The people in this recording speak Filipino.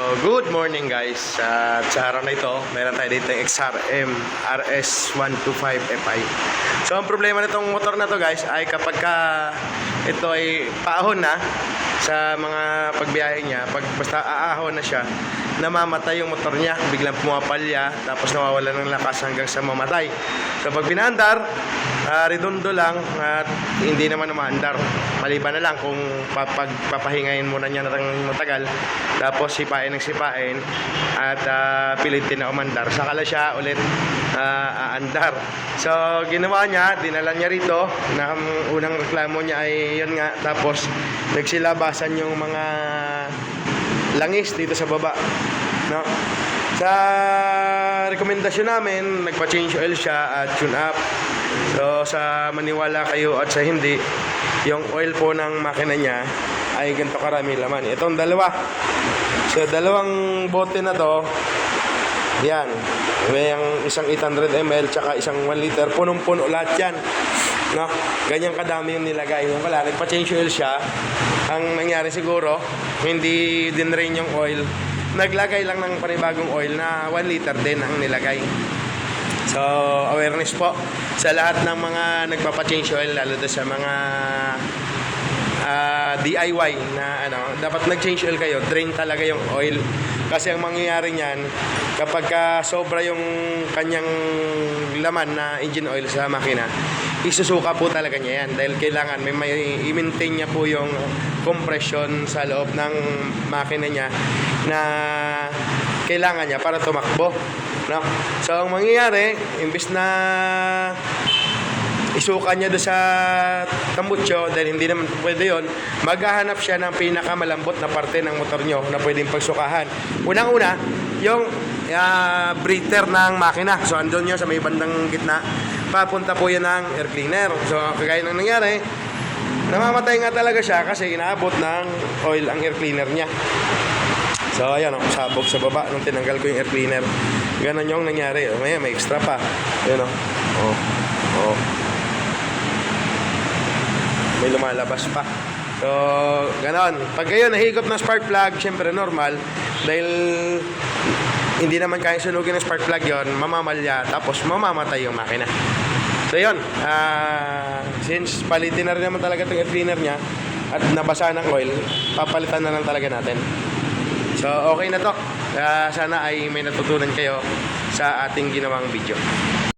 Good morning guys. Sa araw na ito, meron tayo dito yung XRM RS125 Fi. So ang problema nitong motor na to guys ay kapag ito ay paahon na sa mga pagbiyahe niya, pag basta aahon na siya, namamatay yung motor niya, biglang pumapalya, tapos nawawala ng lakas hanggang sa mamatay. So pag pinaandar, redondo lang at hindi naman umaandar. Maliban na lang kung papahingayin muna niya ng matagal, tapos sipain at pilitin na umandar, saka lang siya ulit aandar. So ginawa niya, dinala niya rito, na unang reklamo niya ay yun nga, tapos nagsilabasan yung mga langis dito sa baba, no? Sa rekomendasyon namin, nagpa-change oil siya at tune up. So sa maniwala kayo at sa hindi, yung oil po ng makina niya ay ganito karami laman. Itong dalawa, so dalawang bote na to, yan, may yung isang 800 ml tsaka isang 1 liter, punong-puno lahat yan, no? Ganyan kadami yung nilagay. Yung pala, nagpa-change oil siya. Ang nangyari siguro, hindi din rin yung oil, naglagay lang ng panibagong oil na 1 liter din ang nilagay. So awareness po sa lahat ng mga nagpapa-change oil, lalo na sa mga DIY na dapat nag-change oil kayo, drain talaga yung oil. Kasi ang mangyayari niyan, kapag sobra yung kanyang laman na engine oil sa makina, isusuka po talaga niya yan, dahil kailangan may i-maintain niya po yung compression sa loob ng makina niya na kailangan niya para tumakbo, no? So ang mangyayari, imbis na isuka niya doon sa tambutso, dahil hindi naman pwede yun, maghahanap siya ng pinakamalambot na parte ng motor nyo na pwedeng pagsukahan. Unang-una, yung breather ng makina. So andun yun sa may bandang gitna, papunta po yan ng air cleaner. So kagaya ng nangyari, namamatay nga talaga siya kasi inaabot ng oil ang air cleaner niya. So ayan, sabog sa baba nung tinanggal ko yung air cleaner. Ganon yung nangyari. May extra pa. Ayan, may lumalabas pa. So ganon. Pag kayo nahigop ng spark plug, syempre normal, dahil hindi naman kaya sunugin ng spark plug yon, mamamalya, tapos mamamatay yung makina. So yun, since palitin na rin naman talaga itong air cleaner niya at nabasa ng oil, papalitan na lang talaga natin. So okay na to. Sana ay may natutunan kayo sa ating ginawang video.